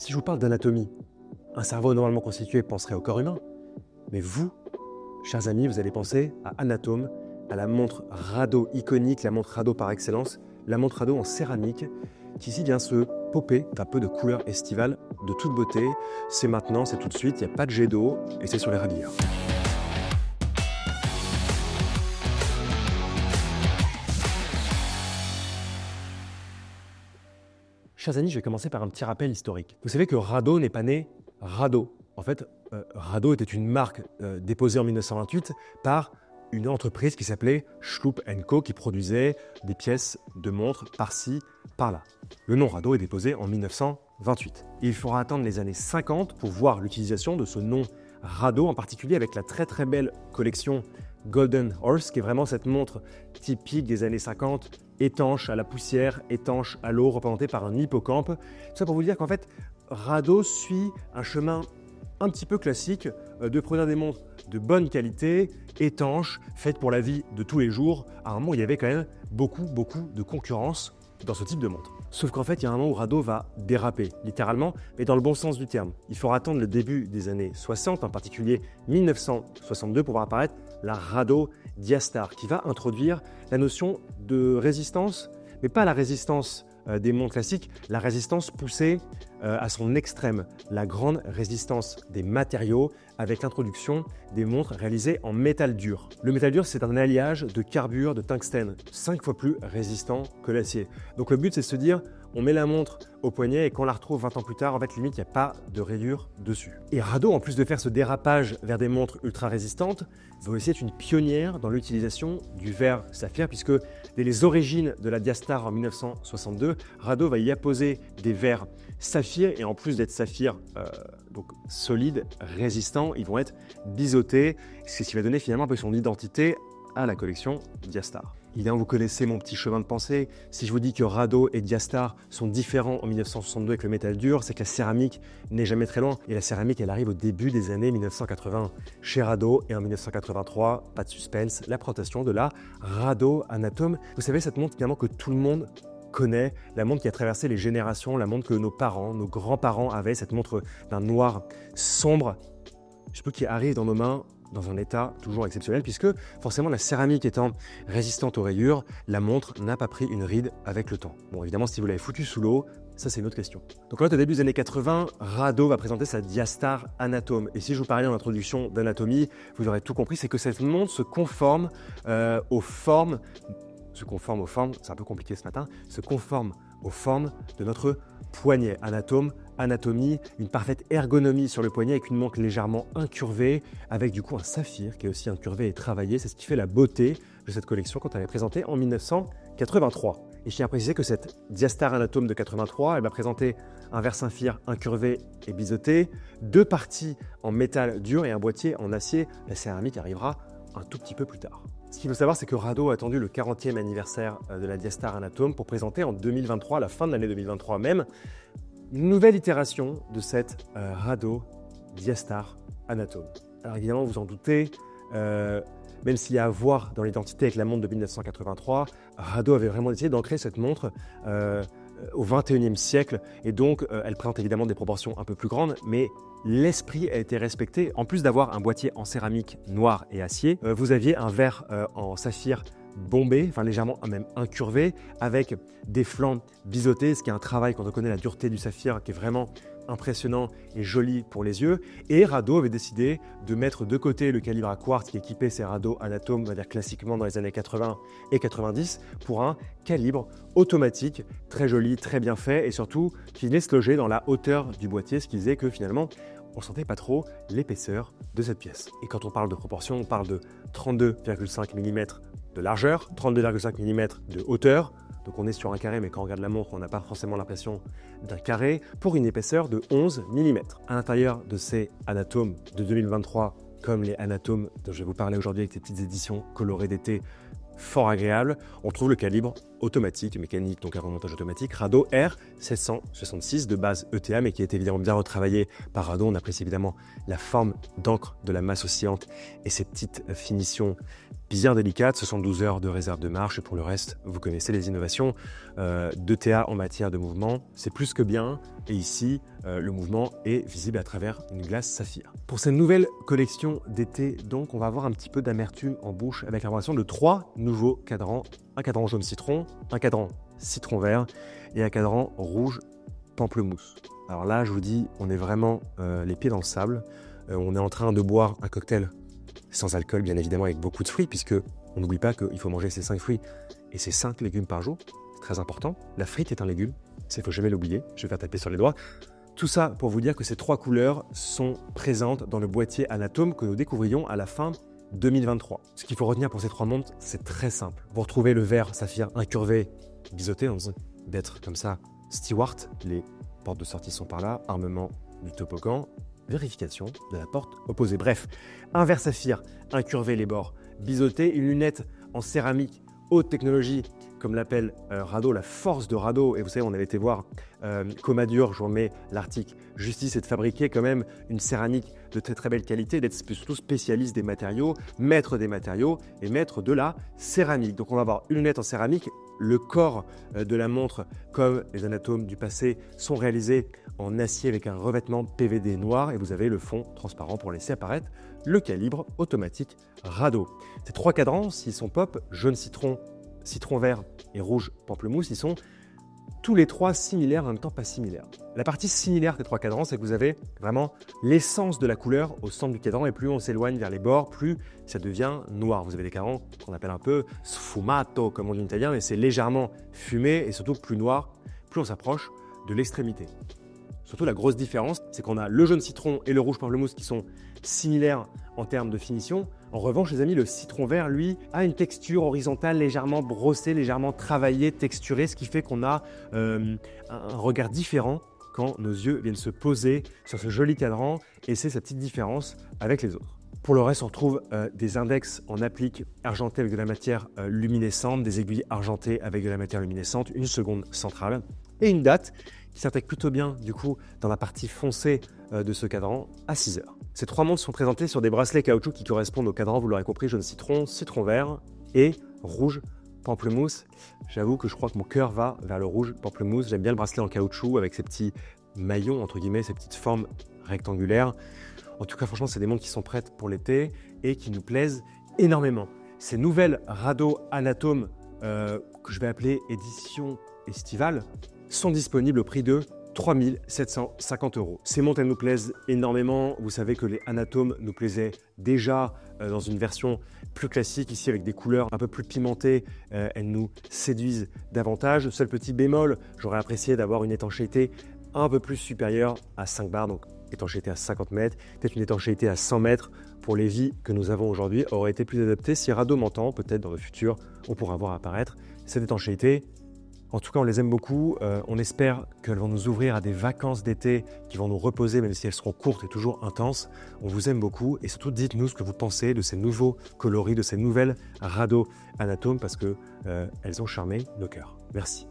Si je vous parle d'anatomie, un cerveau normalement constitué penserait au corps humain, mais vous, chers amis, vous allez penser à Anatome, à la montre Rado iconique, la montre Rado par excellence, la montre Rado en céramique, qui ici vient se popper d'un peu de couleur estivale, de toute beauté. C'est maintenant, c'est tout de suite, il n'y a pas de jet d'eau et c'est sur les radilleurs. Chers amis, je vais commencer par un petit rappel historique. Vous savez que Rado n'est pas né Rado. En fait, Rado était une marque déposée en 1928 par une entreprise qui s'appelait Schlup & Co, qui produisait des pièces de montres par-ci, par-là. Le nom Rado est déposé en 1928. Et il faudra attendre les années 50 pour voir l'utilisation de ce nom Rado, en particulier avec la très très belle collection Golden Horse, qui est vraiment cette montre typique des années 50, étanche à la poussière, étanche à l'eau, représentée par un hippocampe. Tout ça pour vous dire qu'en fait, Rado suit un chemin un petit peu classique de produire des montres de bonne qualité, étanches, faites pour la vie de tous les jours. À un moment, il y avait quand même beaucoup de concurrence dans ce type de montre. Sauf qu'en fait, il y a un moment où Rado va déraper, littéralement, mais dans le bon sens du terme. Il faut attendre le début des années 60, en particulier 1962, pour voir apparaître la Rado Diastar, qui va introduire la notion de résistance, mais pas la résistance des montres classiques, la résistance poussée à son extrême, la grande résistance des matériaux avec l'introduction des montres réalisées en métal dur. Le métal dur, c'est un alliage de carbure, de tungstène, 5 fois plus résistant que l'acier. Donc le but, c'est de se dire, on met la montre au poignet et quand on la retrouve 20 ans plus tard, en fait, limite, il n'y a pas de rayures dessus. Et Rado, en plus de faire ce dérapage vers des montres ultra résistantes, va aussi être une pionnière dans l'utilisation du verre saphir, puisque dès les origines de la Diastar en 1962, Rado va y apposer des verres saphir, et en plus d'être saphir donc solides, résistants, ils vont être biseautés, ce qui va donner finalement un peu son identité à la collection Diastar. Évidemment, vous connaissez mon petit chemin de pensée. Si je vous dis que Rado et Diastar sont différents en 1962 avec le métal dur, c'est que la céramique n'est jamais très loin. Et la céramique, elle arrive au début des années 1980 chez Rado. Et en 1983, pas de suspense, la présentation de la Rado Anatome. Vous savez, cette montre finalement que tout le monde connaît, la montre qui a traversé les générations, la montre que nos parents, nos grands-parents avaient, cette montre d'un noir sombre, je peux qui arrive dans nos mains dans un état toujours exceptionnel, puisque forcément la céramique étant résistante aux rayures, la montre n'a pas pris une ride avec le temps. Bon, évidemment, si vous l'avez foutu sous l'eau, ça c'est une autre question. Donc là, au début des années 80, Rado va présenter sa Diastar Anatome. Et si je vous parlais en introduction d'anatomie, vous aurez tout compris, c'est que cette montre se conforme aux formes, c'est un peu compliqué ce matin, se conforme aux formes de notre poignet. Anatomie, une parfaite ergonomie sur le poignet avec une montre légèrement incurvée, avec du coup un saphir qui est aussi incurvé et travaillé. C'est ce qui fait la beauté de cette collection quand elle est présentée en 1983. Et je tiens à préciser que cette Diastar Anatome de 83, elle va présenter un verre saphir incurvé et biseauté, 2 parties en métal dur et un boîtier en acier. La céramique arrivera un tout petit peu plus tard. Ce qu'il faut savoir, c'est que Rado a attendu le 40e anniversaire de la Diastar Anatome pour présenter en 2023, à la fin de l'année 2023 même, une nouvelle itération de cette Rado Diastar Anatome. Alors évidemment, vous en doutez, même s'il y a à voir dans l'identité avec la montre de 1983, Rado avait vraiment décidé d'ancrer cette montre au XXIe siècle, et donc elle présente évidemment des proportions un peu plus grandes, mais l'esprit a été respecté. En plus d'avoir un boîtier en céramique noir et acier, vous aviez un verre en saphir bombé, enfin légèrement même incurvé, avec des flancs biseautés, ce qui est un travail quand on connaît la dureté du saphir qui est vraiment impressionnant et joli pour les yeux. Et Rado avait décidé de mettre de côté le calibre à quartz qui équipait ces Rado Anatome, on va dire classiquement dans les années 80 et 90, pour un calibre automatique, très joli, très bien fait, et surtout qui venait se loger dans la hauteur du boîtier, ce qui faisait que finalement on sentait pas trop l'épaisseur de cette pièce. Et quand on parle de proportion, on parle de 32,5 mm de largeur, 32,5 mm de hauteur. Donc on est sur un carré, mais quand on regarde la montre, on n'a pas forcément l'impression d'un carré, pour une épaisseur de 11 mm. À l'intérieur de ces Anatomes de 2023, comme les Anatomes dont je vais vous parler aujourd'hui avec ces petites éditions colorées d'été fort agréables, on trouve le calibre automatique, mécanique, donc un remontage automatique, Rado R766 de base ETA, mais qui est évidemment bien retravaillé par Rado. On apprécie évidemment la forme d'encre de la masse oscillante et ces petites finitions bien délicates. 72 heures de réserve de marche, et pour le reste, vous connaissez les innovations d'ETA en matière de mouvement. C'est plus que bien, et ici, le mouvement est visible à travers une glace saphir. Pour cette nouvelle collection d'été, donc, on va avoir un petit peu d'amertume en bouche avec l'information de 3 nouveaux cadrans. Un cadran jaune citron, un cadran citron vert et un cadran rouge pamplemousse. Alors là, je vous dis, on est vraiment les pieds dans le sable. On est en train de boire un cocktail sans alcool, bien évidemment, avec beaucoup de fruits, puisque on n'oublie pas qu'il faut manger ces 5 fruits et ces 5 légumes par jour. C'est très important. La frite est un légume, il ne faut jamais l'oublier. Je vais faire taper sur les doigts. Tout ça pour vous dire que ces 3 couleurs sont présentes dans le boîtier Anatome que nous découvrions à la fin 2023. Ce qu'il faut retenir pour ces 3 montres, c'est très simple. Vous retrouvez le vert saphir incurvé, biseauté, d'être comme ça, steward. Les portes de sortie sont par là, armement du toboggan, vérification de la porte opposée. Bref, un verre saphir incurvé, les bords biseautés, une lunette en céramique haute technologie, comme l'appelle Rado, la force de Rado. Et vous savez, on avait été voir Comadure, je vous remets l'article. Justice est de fabriquer quand même une céramique de très très belle qualité, d'être surtout spécialiste des matériaux, maître des matériaux et maître de la céramique. Donc on va avoir une lunette en céramique. Le corps de la montre, comme les Anatomes du passé, sont réalisés en acier avec un revêtement PVD noir, et vous avez le fond transparent pour laisser apparaître le calibre automatique Rado. Ces 3 cadrans, s'ils sont pop, jaune citron, citron vert et rouge pamplemousse, ils sont tous les 3 similaires, en même temps pas similaires. La partie similaire des 3 cadrans, c'est que vous avez vraiment l'essence de la couleur au centre du cadran, et plus on s'éloigne vers les bords, plus ça devient noir. Vous avez des cadrans qu'on appelle un peu sfumato, comme on dit en italien, mais c'est légèrement fumé et surtout plus noir, plus on s'approche de l'extrémité. Surtout, la grosse différence, c'est qu'on a le jaune citron et le rouge pamplemousse qui sont similaires en termes de finition. En revanche, les amis, le citron vert, lui, a une texture horizontale légèrement brossée, légèrement travaillée, texturée, ce qui fait qu'on a un regard différent quand nos yeux viennent se poser sur ce joli cadran, et c'est cette petite différence avec les autres. Pour le reste, on retrouve des index en applique argentés avec de la matière luminescente, des aiguilles argentées avec de la matière luminescente, une seconde centrale et une date qui s'intègre plutôt bien du coup dans la partie foncée de ce cadran à 6 heures. Ces 3 montres sont présentées sur des bracelets caoutchouc qui correspondent au cadran, vous l'aurez compris, jaune citron, citron vert et rouge pamplemousse. J'avoue que je crois que mon cœur va vers le rouge pamplemousse. J'aime bien le bracelet en caoutchouc avec ces petits maillons, entre guillemets, ces petites formes rectangulaires. En tout cas, franchement, c'est des montres qui sont prêtes pour l'été et qui nous plaisent énormément. Ces nouvelles Rado Anatome, que je vais appeler édition estivale, sont disponibles au prix de 3 750 €. Ces montres, elles nous plaisent énormément. Vous savez que les Anatomes nous plaisaient déjà dans une version plus classique, ici avec des couleurs un peu plus pimentées. Elles nous séduisent davantage. Seul petit bémol, j'aurais apprécié d'avoir une étanchéité un peu plus supérieure à 5 bars, donc étanchéité à 50 mètres, peut-être une étanchéité à 100 mètres pour les vies que nous avons aujourd'hui aurait été plus adaptée. Si Rado m'entend, peut-être dans le futur, on pourra voir apparaître cette étanchéité. En tout cas, on les aime beaucoup. On espère qu'elles vont nous ouvrir à des vacances d'été qui vont nous reposer, même si elles seront courtes et toujours intenses. On vous aime beaucoup et surtout dites-nous ce que vous pensez de ces nouveaux coloris, de ces nouvelles Rado Anatome, parce qu'elles ont charmé nos cœurs. Merci.